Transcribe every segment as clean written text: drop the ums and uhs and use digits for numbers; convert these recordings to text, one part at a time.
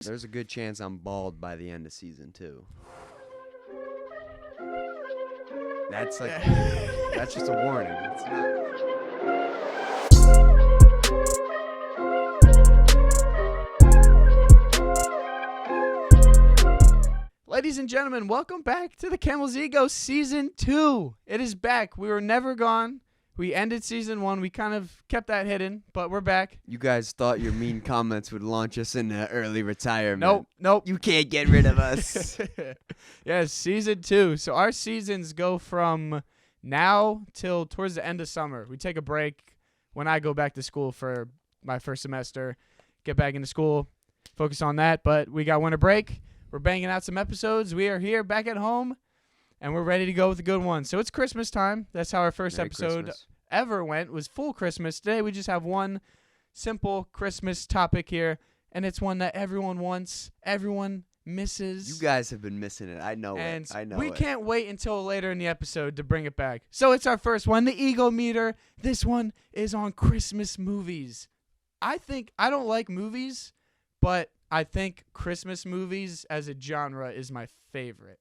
There's a good chance I'm bald by the end of season 2. That's that's just a warning. It's not. Ladies and gentlemen, welcome back to the Camel's Ego Season 2. It is back. We were never gone. We ended Season 1. We kind of kept that hidden, but we're back. You guys thought your mean comments would launch us into early retirement. Nope. You can't get rid of us. Yes, Season 2. So our seasons go from now till towards the end of summer. We take a break when I go back to school for my first semester, get back into school, focus on that. But we got winter break. We're banging out some episodes. We are here back at home, and we're ready to go with a good one. So it's Christmas time. That's how our first Merry episode Christmas. ever went, was full Christmas. Today we just have one simple Christmas topic here, and it's one that everyone wants, everyone misses. You guys have been missing it. I know And it. I know we it. can't wait until later in the episode to bring it back. So it's our first one, the Ego Meter. This one is on Christmas movies. I don't like movies, but I think Christmas movies as a genre is my favorite.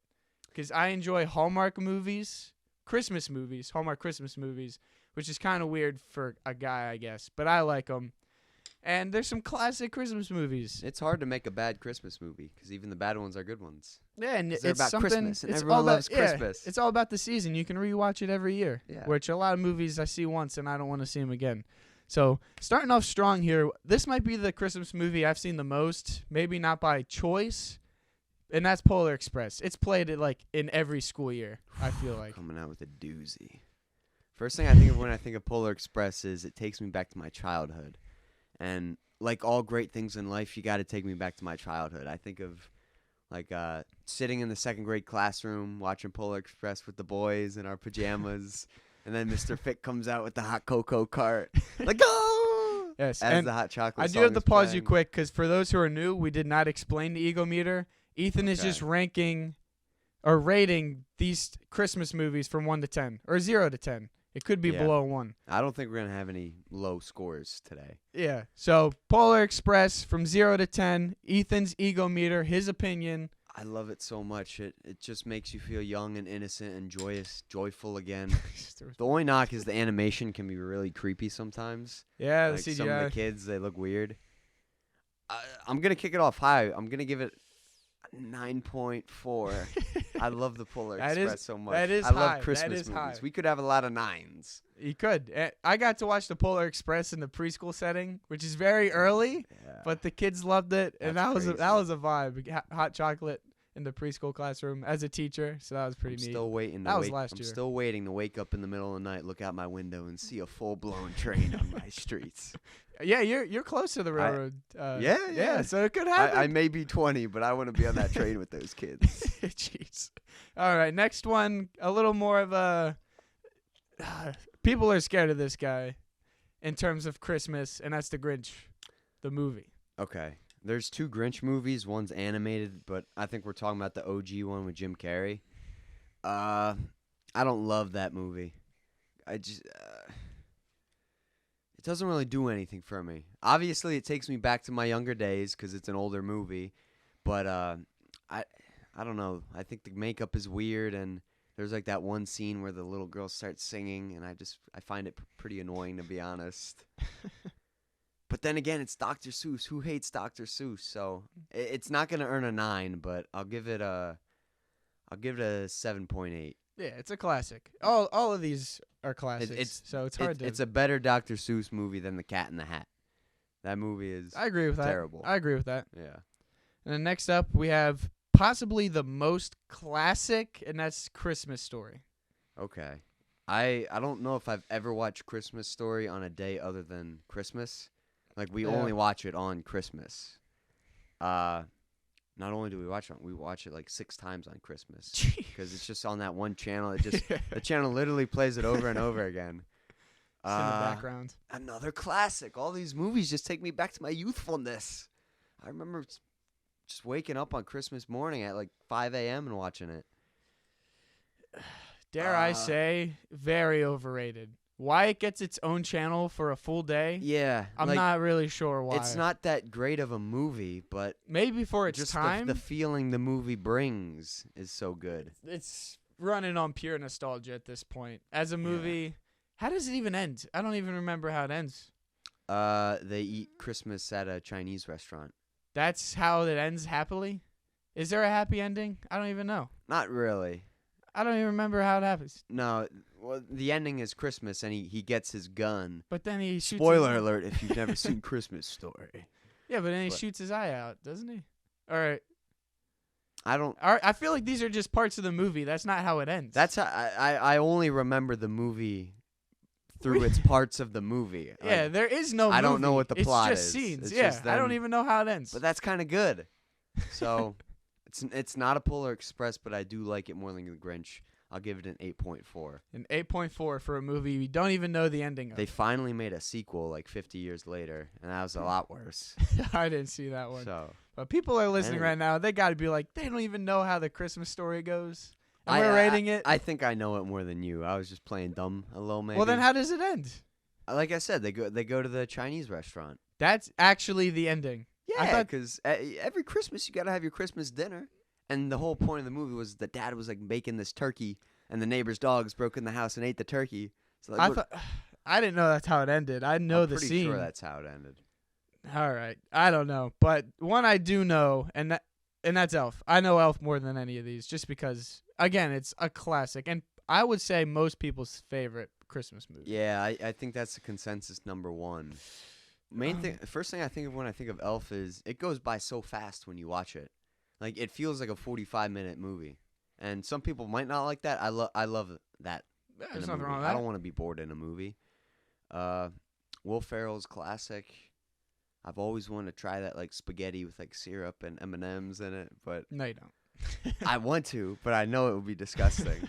Because I enjoy Hallmark movies, Hallmark Christmas movies, which is kind of weird for a guy, I guess. But I like them. And there's some classic Christmas movies. It's hard to make a bad Christmas movie because even the bad ones are good ones. Yeah, and 'Cause it's they're about something. Christmas, and it's everyone all about, loves Christmas. It's all about the season. You can rewatch it every year. Yeah. Which a lot of movies I see once and I don't want to see them again. So starting off strong here. This might be the Christmas movie I've seen the most. Maybe not by choice, and that's Polar Express. It's played in every school year. I feel like. Coming out with a doozy. First thing I think of when I think of Polar Express is it takes me back to my childhood. And like all great things in life, you got to take me back to my childhood. I think of sitting in the second grade classroom watching Polar Express with the boys in our pajamas. And then Mr. Fick comes out with the hot cocoa cart. Like, oh! Yes, As and the hot chocolate I do song have to is pause you playing. quick because for those who are new, we did not explain the Ego Meter. Ethan is Okay. just ranking or rating these Christmas movies from 1 to 10 or 0 to 10. It could be Yeah. below 1. I don't think we're going to have any low scores today. Yeah. So Polar Express from 0 to 10. Ethan's Ego Meter, his opinion. I love it so much. It just makes you feel young and innocent and joyful again. The only knock is the animation can be really creepy sometimes. Yeah, the Like CGI. some of the kids, they look weird. I'm going to kick it off high. I'm going to give it 9.4. I love the Polar That is- Express so much. that is I high. love That Christmas is movies. high. We could have a lot of 9s. You could. I got to watch the Polar Express in the preschool setting, which is very early, Yeah. but the kids loved it, and That's that crazy. was a vibe. Hot chocolate in the preschool classroom as a teacher, so that was pretty I'm neat. still waiting to That was wake. last I'm year. still waiting to wake up in the middle of the night, look out my window, and see a full-blown train on my streets. Yeah, you're close to the railroad. Yeah. So it could happen. I may be 20, but I want to be on that train with those kids. Jeez. All right, next one, a little more of a. People are scared of this guy, in terms of Christmas, and that's the Grinch, the movie. Okay. There's 2 Grinch movies. One's animated, but I think we're talking about the OG one with Jim Carrey. I don't love that movie. It doesn't really do anything for me. Obviously, it takes me back to my younger days because it's an older movie, but I don't know. I think the makeup is weird, and there's like that one scene where the little girl starts singing, and I find it pretty annoying, to be honest. But then again, it's Dr. Seuss. Who hates Dr. Seuss? So it's not gonna earn a 9, but I'll give it a 7.8. Yeah, it's a classic. All of these are classics, it's- so it's hard to. It's a better Dr. Seuss movie than The Cat in the Hat. That movie is I agree with that. terrible. I agree with that. Yeah. And then next up, we have possibly the most classic, and that's Christmas Story. Okay. I don't know if I've ever watched Christmas Story on a day other than Christmas. Like we Yeah. only watch it on Christmas. Not only do we watch it, we watch it like 6 times on Christmas because it's just on that one channel. It just the channel literally plays it over and over again. It's in the background. Another classic. All these movies just take me back to my youthfulness. I remember just waking up on Christmas morning at like 5 a.m. and watching it. Dare I say, very overrated. Why it gets its own channel for a full day? Yeah, I'm like, not really sure why. it's not that great of a movie, but Maybe for its just time. the feeling the movie brings is so good. It's running on pure nostalgia at this point. As a movie, how does it even end? I don't even remember how it ends. They eat Christmas at a Chinese restaurant. That's how it ends happily? Is there a happy ending? I don't even know. Not really. I don't even remember how it happens. No, well, the ending is Christmas, and he gets his gun. But then he shoots Spoiler his alert if you've never seen Christmas Story. Yeah, but then he But- shoots his eye out, doesn't he? All right. I don't. All right. I feel like these are just parts of the movie. That's not how it ends. That's how I only remember the movie through its parts of the movie. yeah, Like, there is no I don't movie. know what the plot It's just is. scenes. It's yeah, just I don't them- even know how it ends. but that's kind of good. So it's not a Polar Express, but I do like it more than the Grinch. I'll give it an 8.4. An 8.4 for a movie we don't even know the ending of. They finally made a sequel like 50 years later, and that was a lot worse. I didn't see that one. So But people are listening And- right now. They got to be like, they don't even know how the Christmas Story goes. And I- we're I- rating it. I think I know it more than you. I was just playing dumb a little, maybe. Well, then how does it end? Like I said, they go to the Chinese restaurant. That's actually the ending. I Yeah, thought- because every Christmas you gotta have your Christmas dinner, and the whole point of the movie was the dad was like baking this turkey, and the neighbor's dogs broke in the house and ate the turkey. So like, I what- thought I didn't know that's how it ended. I know I'm the pretty scene. sure that's how it ended. All right. I don't know, but one I do know, and that's Elf. I know Elf more than any of these, just because again, it's a classic, and I would say most people's favorite Christmas movie. Yeah, I think that's the consensus number one. First thing I think of when I think of Elf is it goes by so fast when you watch it. Like it feels like a 45-minute movie, and some people might not like that. I love that. There's in a nothing movie. wrong with I that. don't want to be bored in a movie. Will Ferrell's classic. I've always wanted to try that like spaghetti with like syrup and M&Ms in it, but No, you don't. I want to, but I know it would be disgusting.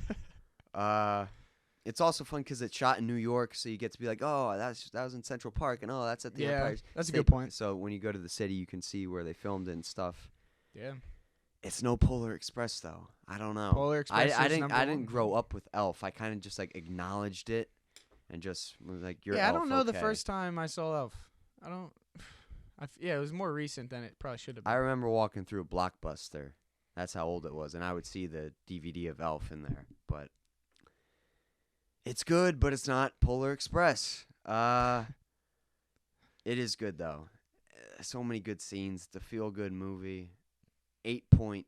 It's also fun because it's shot in New York, so you get to be like, oh, that was in Central Park, and oh, that's at the Yeah, Empire that's a State. good point. So when you go to the city, you can see where they filmed it and stuff. Yeah. It's no Polar Express though. I don't know. Polar Express I is didn't number I didn't one. grow up with Elf. I kind of just like acknowledged it and just was like, you're Yeah, I Elf, don't know the okay. first time I saw Elf. I don't. Yeah, it was more recent than it probably should have been. I remember walking through a Blockbuster. That's how old it was, and I would see the DVD of Elf in there. But it's good, but it's not Polar Express. It is good though. So many good scenes. It's a feel-good movie. 8.9.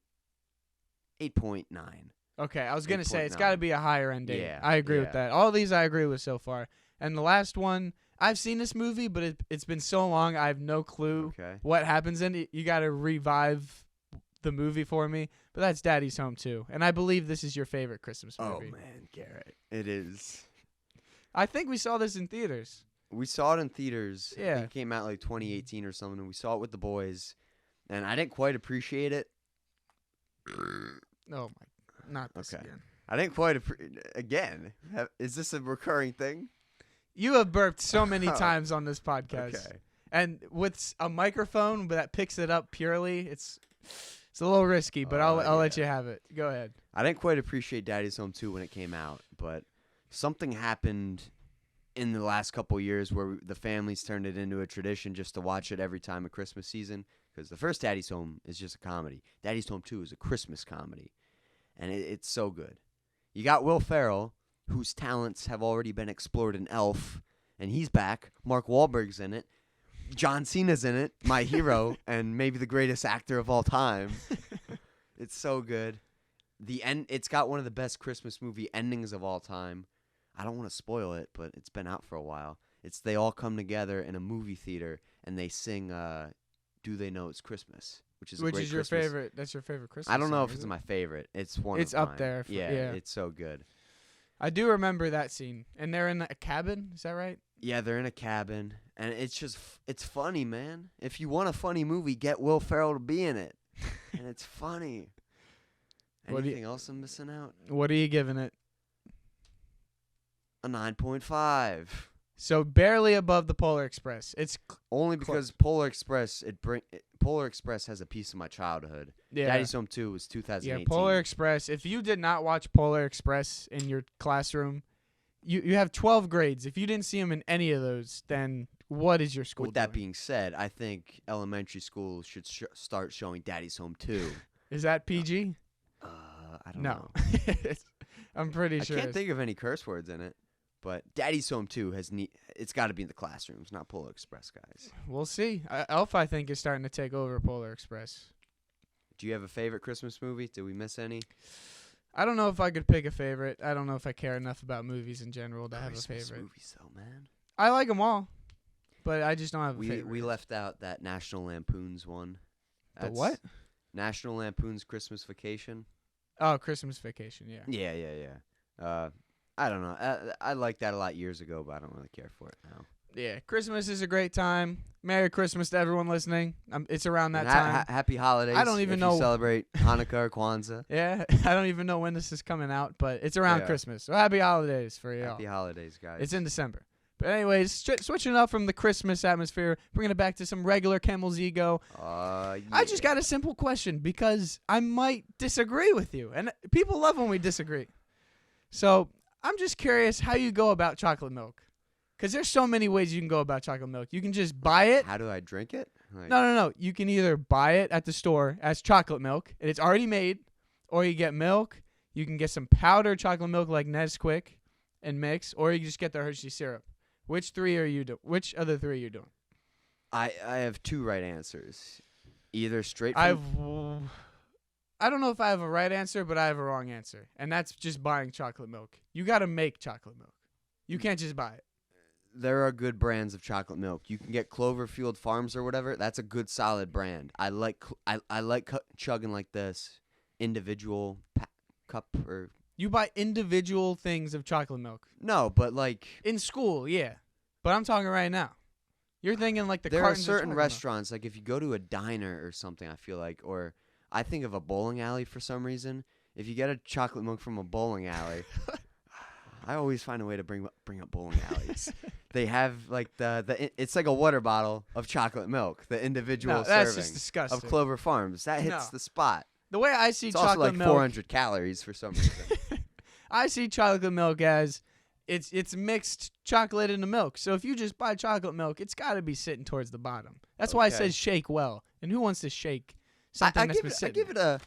Okay, I was gonna say it's got to 8.9. be a higher ending. Yeah, I agree with yeah. that. All these I agree with so far. And the last one, I've seen this movie, but it's been so long, I have no clue Okay. what happens in it. You got to revive the movie for me. But that's Daddy's Home too, and I believe this is your favorite Christmas Oh movie. man, Garrett. It is. I think we saw this in theaters. We saw it in theaters. I Yeah. think it came out like 2018 or something, and we saw it with the boys. And I didn't quite appreciate it. Oh my, not this Okay. again. I didn't quite again. Is this a recurring thing? You have burped so many Oh. times on this podcast. Okay. And with a microphone that picks it up purely, it's a little risky, but I'll let you have it. Go ahead. I didn't quite appreciate Daddy's Home 2 when it came out, but something happened in the last couple years where the families turned it into a tradition just to watch it every time of Christmas season. Because the first Daddy's Home is just a comedy. Daddy's Home 2 is a Christmas comedy, and it's so good. You got Will Ferrell, whose talents have already been explored in Elf, and he's back. Mark Wahlberg's in it. John Cena's in it, my hero, and maybe the greatest actor of all time. It's so good. It's got one of the best Christmas movie endings of all time. I don't want to spoil it, but it's been out for a while. They all come together in a movie theater and they sing "Do They Know It's Christmas," which is a Which great is your Christmas- favorite? That's your favorite Christmas. I don't know song, if is it's it? my favorite. It's one. It's of up mine. there yeah. It's so good. I do remember that scene, and they're in a cabin. Is that right? Yeah, they're in a cabin, and it's funny, man. If you want a funny movie, get Will Ferrell to be in it, and it's funny. What do you- Anything else I'm missing out? What are you giving it? A 9.5. So barely above the Polar Express. It's Only because Polar Express Polar Express has a piece of my childhood. yeah. Daddy's Home 2 was Yeah, 2018. Polar Express. If you did not watch Polar Express in your classroom, you have 12 grades. If you didn't see him in any of those, then what is your school With that doing? being said, I think elementary schools should start showing Daddy's Home too. Is that PG? I don't No. know. I'm pretty I sure. can't think of any curse words in it. But Daddy's Home 2 it's got to be in the classrooms, not Polar Express, guys. We'll see. Elf, I think, is starting to take over Polar Express. Do you have a favorite Christmas movie? Did we miss any? I don't know if I could pick a favorite. I don't know if I care enough about movies in general to have a Christmas favorite. movies, though, man. I like them all, but I just don't have a We favorite. left out that National Lampoon's one. The what? National Lampoon's Christmas Vacation. Oh, Christmas Vacation, yeah. Yeah. I don't know. I liked that a lot years ago, but I don't really care for it now. Yeah, Christmas is a great time. Merry Christmas to everyone listening. It's around that And time. happy holidays. I don't even if know- you celebrate Hanukkah or Kwanzaa. Yeah, I don't even know when this is coming out, but it's around Yeah. Christmas. So happy holidays for y'all. Happy holidays, guys. It's in December. But anyways, switching up from the Christmas atmosphere, bringing it back to some regular Camel's Ego. Yeah. I just got a simple question because I might disagree with you. And people love when we disagree. So I'm just curious how you go about chocolate milk. Because there's so many ways you can go about chocolate milk. You can just buy it. How do I drink it? Like, No. You can either buy it at the store as chocolate milk, and it's already made, or you get milk. You can get some powdered chocolate milk like Nesquik and mix, or you can just get the Hershey syrup. Which of the three are you doing? I have two right answers. Either straight I from don't know if I have a right answer, but I have a wrong answer, and that's just buying chocolate milk. You got to make chocolate milk. You can't just buy it. there are good brands of chocolate milk. You can get Cloverfield Farms or whatever. That's a good solid brand. I like chugging like this individual cup or You buy individual things of chocolate milk no, but like in school, yeah. But I'm talking right now. You're thinking like the there are cartons of certain chocolate milk. restaurants, like if you go to a diner or something, I feel like, or I think of a bowling alley for some reason. If you get a chocolate milk from a bowling alley, I always find a way to bring up bowling alleys. They have like it's like a water bottle of chocolate milk, the individual No, that's serving just disgusting. of Clover Farms. That hits No. the spot. The way I see It's also chocolate like milk, 400 calories for some reason. I see chocolate milk as it's mixed chocolate into milk. So if you just buy chocolate milk, it's got to be sitting towards the bottom. That's why it Okay. says shake well. And who wants to shake something I that's give been it, I sitting? give it a.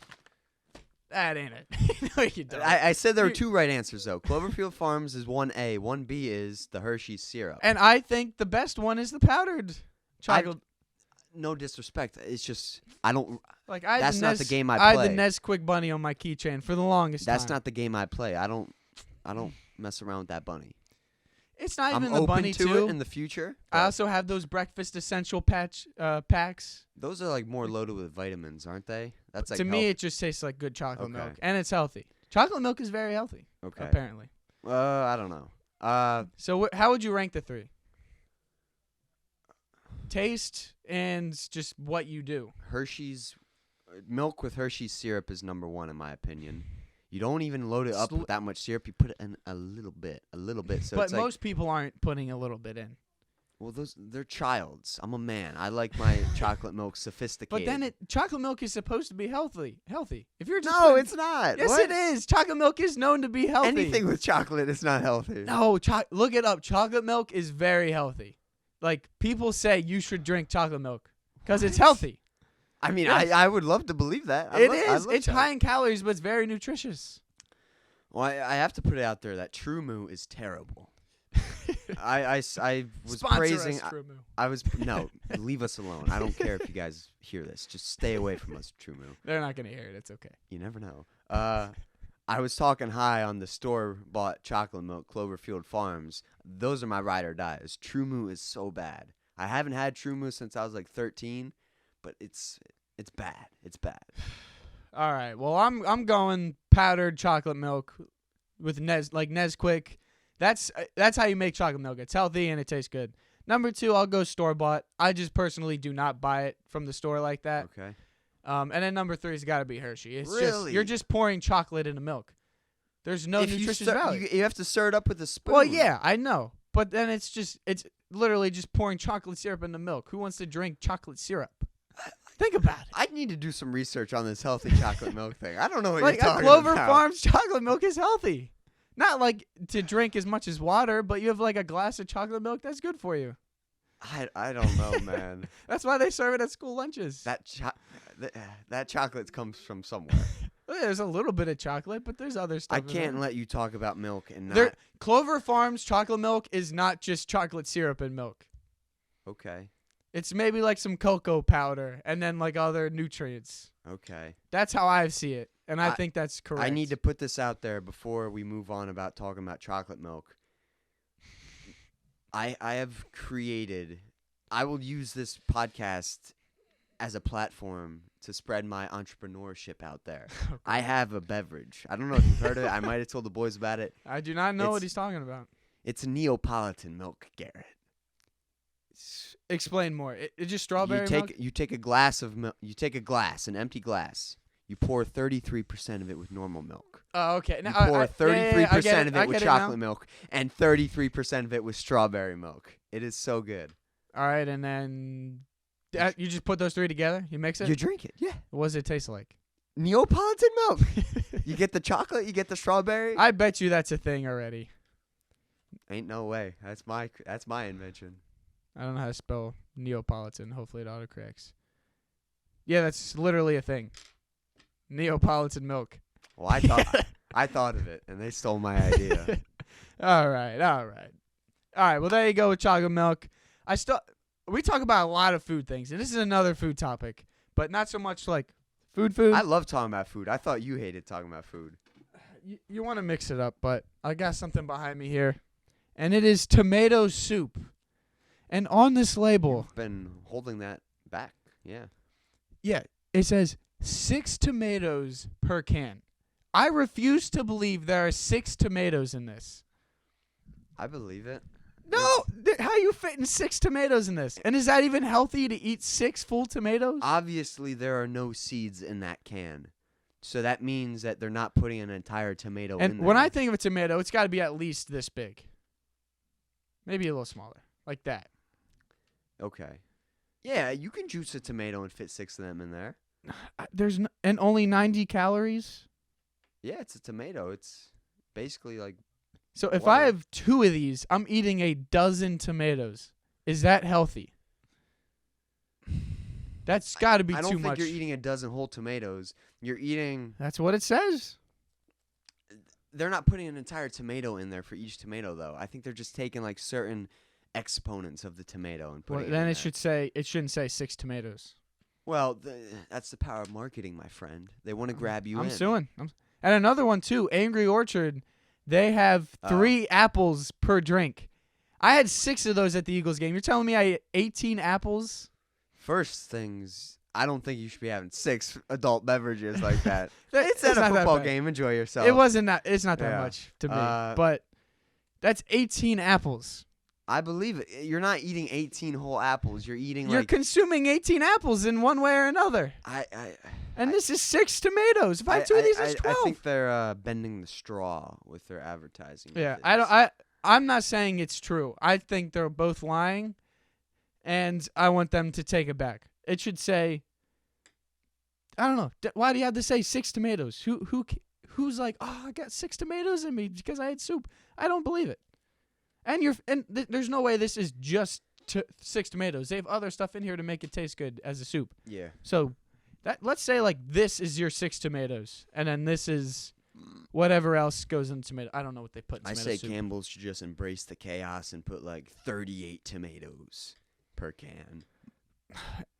That ain't it. No, you don't. I said there were You- two right answers though. Cloverfield Farms is 1A, 1B is the Hershey's syrup. And I think the best one is the powdered chocolate. No disrespect, it's just I don't. Like I had That's the not the Nes- game I I had play. the Nesquik bunny on my keychain for the longest That's time. not the game I play. I don't mess around with that bunny. It's not I'm even the open bunny to too. it in the future. I but also have those breakfast essential packs. those are like more loaded with vitamins, aren't they? That's like To me, health- it just tastes like good chocolate Okay. milk, and it's healthy. Chocolate milk is very healthy, okay. apparently. I don't know. So how would you rank the three? Taste and just what you do. Hershey's milk with Hershey's syrup is number one in my opinion. You don't even load it up Sl- with that much syrup. You put it in a little bit. So But it's like, most people aren't putting a little bit in. well, they're childs. I'm a man. I like my chocolate milk sophisticated. But then chocolate milk is supposed to be healthy. If you're just no, putting- it's not. Yes, What? it is. Chocolate milk is known to be healthy. Anything with chocolate is not healthy. No, look it up. Chocolate milk is very healthy. Like people say, you should drink chocolate milk because it's What? healthy. I mean, Yes. I would love to believe that. It is. It's high in calories, but it's very nutritious. Well, I have to put it out there that True Moo is terrible. I was Sponsor praising. us, True Moo. I was no, leave us alone. I don't care if you guys hear this. Just stay away from us, True Moo. They're not gonna hear it. It's okay. You never know. I was talking high on the store-bought chocolate milk, Cloverfield Farms. Those are my ride or dies. True Moo is so bad. I haven't had True Moo since I was like 13, but it's bad. It's bad. All right. Well, I'm going powdered chocolate milk with Nesquik. That's how you make chocolate milk. It's healthy and it tastes good. Number 2, I'll go store bought. I just personally do not buy it from the store like that. Okay. And then number 3's got to be Hershey. It's Really? you're just pouring chocolate into milk. There's no If you nutritious stir- value. you have to stir it up with a spoon. Well, yeah, I know. But then it's literally just pouring chocolate syrup into milk. Who wants to drink chocolate syrup? Think about it. I need to do some research on this healthy chocolate milk thing. I don't know what Like you're a talking Clover about. Farms chocolate milk is healthy. Not like to drink as much as water, but you have like a glass of chocolate milk. That's good for you. I don't know, man. That's why they serve it at school lunches. That chocolate comes from somewhere. There's a little bit of chocolate, but there's other stuff. I in can't there. let you talk about milk and There- not. Clover Farms chocolate milk is not just chocolate syrup and milk. Okay. It's maybe like some cocoa powder and then like other nutrients. Okay. That's how I see it, and I I- think that's correct. I need to put this out there before we move on about talking about chocolate milk. I have created. I will use this podcast as a platform to spread my entrepreneurship out there. Okay. I have a beverage. I don't know if you've heard of it. I might have told the boys about it. I do not know what It's- he's talking about. It's a Neapolitan milk, Garrett. Explain more. It's just strawberry milk. You take a glass of milk. You take a glass, an empty glass. You pour 33% of it with normal milk. Oh, okay. You Now, pour 33% of I it with get now. chocolate milk and 33% of it with strawberry milk. It is so good. All right, and then you just put those three together. You mix it. You drink it, yeah. What does it taste like? Neapolitan milk. You get the chocolate, you get the strawberry. I bet you that's a thing already. Ain't no way. That's my invention. I don't know how to spell Neapolitan. Hopefully it autocorrects. Yeah, that's literally a thing. Neapolitan milk. Well, I thought of it, and they stole my idea. All right. Well, there you go with chocolate milk. We talk about a lot of food things, and this is another food topic, but not so much like food. I love talking about food. I thought you hated talking about food. You want to mix it up, but I got something behind me here, and it is tomato soup. And on this label, Been holding that back. Yeah. yeah, it says 6 tomatoes per can. I refuse to believe there are 6 tomatoes in this. I believe it. No, how you fitting 6 tomatoes in this? And is that even healthy to eat 6 full tomatoes? Obviously, there are no seeds in that can. So that means that they're not putting an entire tomato in And there. when I think of a tomato, it's got to be at least this big. Maybe a little smaller, like that. Okay. Yeah, you can juice a tomato and fit 6 of them in there. And only 90 calories. Yeah, it's a tomato. It's basically like So if Water. I have 2 of these, I'm eating a dozen tomatoes. Is that healthy? That's got to be I don't too think much. you're eating a dozen whole tomatoes. You're eating. That's what it says. They're not putting an entire tomato in there for each tomato, though. I think they're just taking like certain exponents of the tomato and Well, putting. then it in it should say it shouldn't say 6 tomatoes. Well, that's the power of marketing, my friend. They want to grab you I'm in. suing. And another one too, Angry Orchard. They have 3 apples per drink. I had 6 of those at the Eagles game. You're telling me I ate 18 apples? First things, I don't think you should be having 6 adult beverages like that. It's It's at not a that football bad. game. Enjoy yourself. It wasn't that. It's not that Yeah. much to me, Uh, but that's 18 apples. I believe it. You're not eating 18 whole apples. You're eating You're like consuming 18 apples in one way or another, and this is 6 tomatoes. If I have 2 of these, that's 12. I think they're bending the straw with their advertising. Yeah, methods. I'm not saying it's true. I think they're both lying, and I want them to take it back. It should say, I don't know. Why do you have to say 6 tomatoes? Who's like, oh, I got 6 tomatoes in me because I had soup? I don't believe it. And there's no way this is just 6 tomatoes. They have other stuff in here to make it taste good as a soup. Yeah. So let's say like this is your 6 tomatoes, and then this is whatever else goes in tomato. I don't know what they put in I tomato say soup. Campbell's should just embrace the chaos and put like 38 tomatoes per can.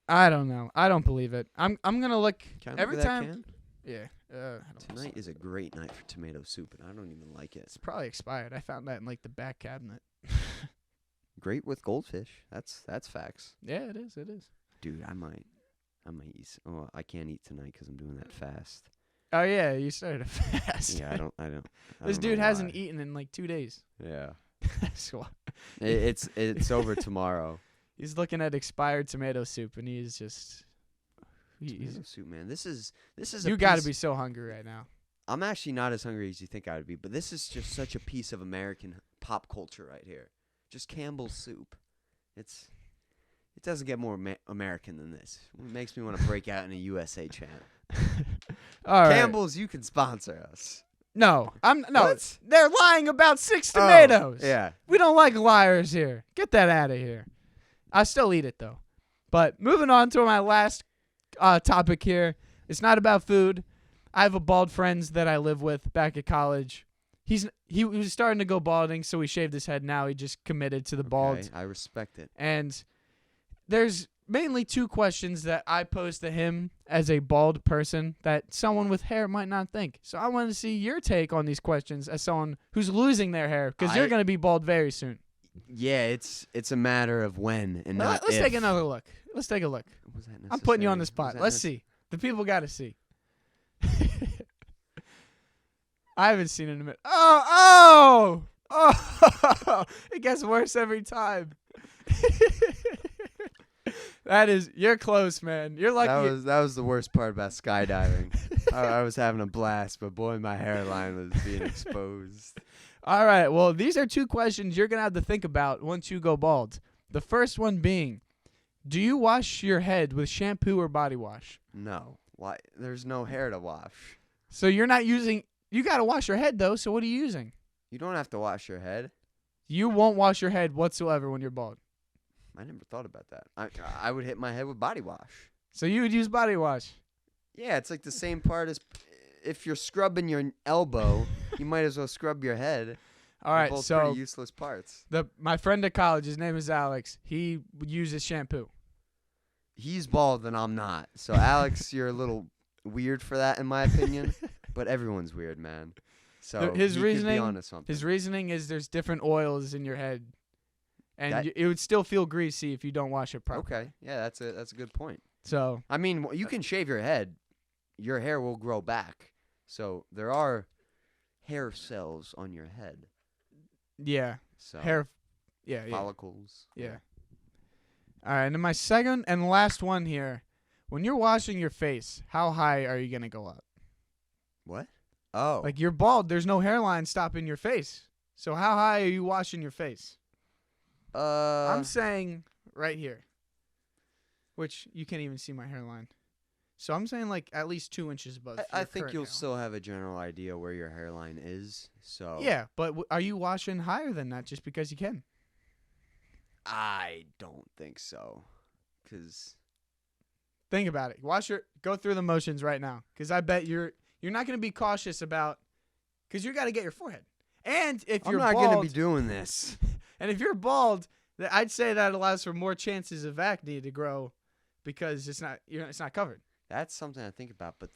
I don't know. I don't believe it. I'm gonna look Can I look every at that time. can? Yeah. I don't Tonight know. is a great night for tomato soup, and I don't even like it. It's probably expired. I found that in like the back cabinet. Great with goldfish. That's facts. Yeah, it is. It is. Dude, I might eat. Oh, I can't eat tonight because I'm doing that fast. Oh yeah, you started a fast. Yeah, I don't. This don't dude know hasn't why. eaten in like 2 days. Yeah. That's why. It's over tomorrow. He's looking at expired tomato soup, and he's just. Tomato soup, man. This is You got to be so hungry right now. I'm actually not as hungry as you think I would be, but this is just such a piece of American pop culture right here. Just Campbell's soup. It doesn't get more American than this. It makes me want to break out in a USA chant. All right. Campbell's, you can sponsor us. No, no. What? They're lying about 6 tomatoes. Oh, yeah. We don't like liars here. Get that out of here. I still eat it though. But moving on to my last topic here. It's not about food. I have a bald friend that I live with back at college. He was starting to go balding, so he shaved his head. Now he just committed to the bald. Okay, I respect it. And there's mainly 2 questions that I pose to him as a bald person that someone with hair might not think. So I wanted to see your take on these questions as someone who's losing their hair, because you're going to be bald very soon. Yeah, it's a matter of when and not Let's if. take another look. Let's take a look. Was that I'm putting you on the necessary? Was spot. that Let's see. The people got to see. I haven't seen it in a minute. Oh! It gets worse every time. You're close, man. You're lucky. That was the worst part about skydiving. I was having a blast, but boy, my hairline was being exposed. All right. Well, these are 2 questions you're going to have to think about once you go bald. The first one being, do you wash your head with shampoo or body wash? No. Why? There's no hair to wash. So you're not using... You got to wash your head, though, so what are you using? You don't have to wash your head. You won't wash your head whatsoever when you're bald. I never thought about that. I would hit my head with body wash. So you would use body wash. Yeah, it's like the same part as if you're scrubbing your elbow, you might as well scrub your head. All They're right, both so pretty useless parts. my friend at college, his name is Alex. He uses shampoo. He's bald and I'm not. So Alex, you're a little weird for that in my opinion, but everyone's weird, man. So His he could reasoning- be onto something. His reasoning is there's different oils in your head, and That- it would still feel greasy if you don't wash it properly. Okay, yeah, that's a good point. So I mean, you can shave your head, your hair will grow back. So there are hair cells on your head. yeah, So hair. Yeah, yeah, follicles. yeah. All right, and then my second and last one here. When you're washing your face, how high are you gonna go up? What? Oh, Like you're bald, there's no hairline stopping your face. So how high are you washing your face? I'm saying right here, which you can't even see my hairline. So I'm saying like at least 2 inches above. I your think current you'll hairline. still have a general idea where your hairline is. So Yeah, but are you washing higher than that just because you can? I don't think so, because Think about it. Go through the motions right now, because I bet you're not going to be cautious about, because you got to get your forehead. And if I'm you're not bald, gonna be doing this. and if you're bald, I'd say that allows for more chances of acne to grow, because it's not covered. That's something I think about, but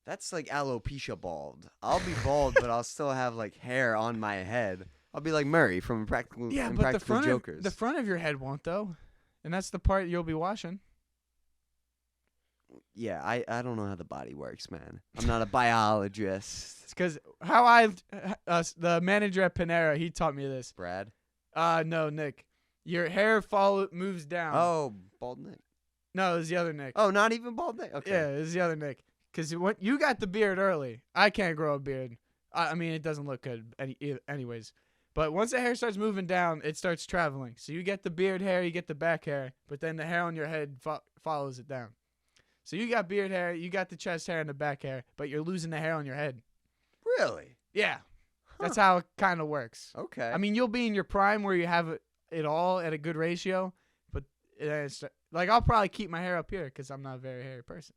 that's like alopecia bald. I'll be bald, but I'll still have like hair on my head. I'll be like Murray from Impractical Jokers. The front of your head won't though, and that's the part you'll be washing. Yeah, I don't know how the body works, man. I'm not a biologist. It's because the manager at Panera, he taught me this. Brad? No, Nick. Your hair moves down. Oh, bald Nick. No, it was the other Nick. Oh, not even bald Nick? Okay. Yeah, it was the other Nick. Because you got the beard early. I can't grow a beard. I mean, it doesn't look good anyways. But once the hair starts moving down, it starts traveling. So you get the beard hair, you get the back hair, but then the hair on your head follows it down. So you got beard hair, you got the chest hair and the back hair, but you're losing the hair on your head. Really? Yeah. That's how it kind of works. Okay. I mean, you'll be in your prime where you have it all at a good ratio, but it's like I'll probably keep my hair up here because I'm not a very hairy person.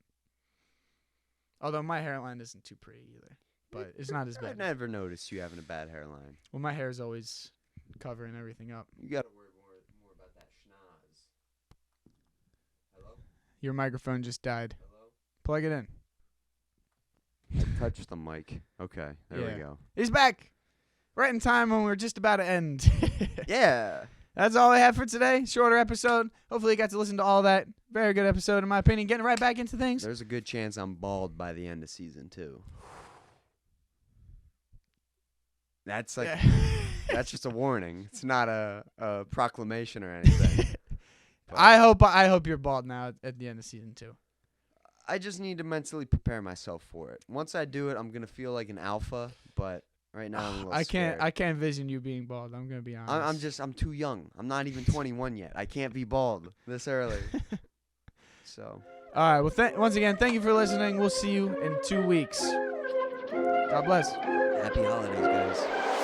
Although my hairline isn't too pretty either, but it's not as I bad. never noticed you having a bad hairline. Well, my hair is always covering everything up. You gotta worry more about that schnoz. Hello? Your microphone just died. Hello? Plug it in. I touched the mic. Okay, there Yeah. we go. He's back. Right in time when we're just about to end. Yeah. That's all I have for today. Shorter episode. Hopefully you got to listen to all that. Very good episode in my opinion. Getting right back into things. There's a good chance I'm bald by the end of season 2. That's like that's just a warning. It's not a proclamation or anything. But I hope you're bald now at the end of season 2. I just need to mentally prepare myself for it. Once I do it, I'm gonna feel like an alpha. But right now, I'm a little I scared. can't envision you being bald. I'm gonna be honest. I'm too young. I'm not even 21 yet. I can't be bald this early. So. All right. Well, once again, thank you for listening. We'll see you in 2 weeks. God bless. Happy holidays, guys.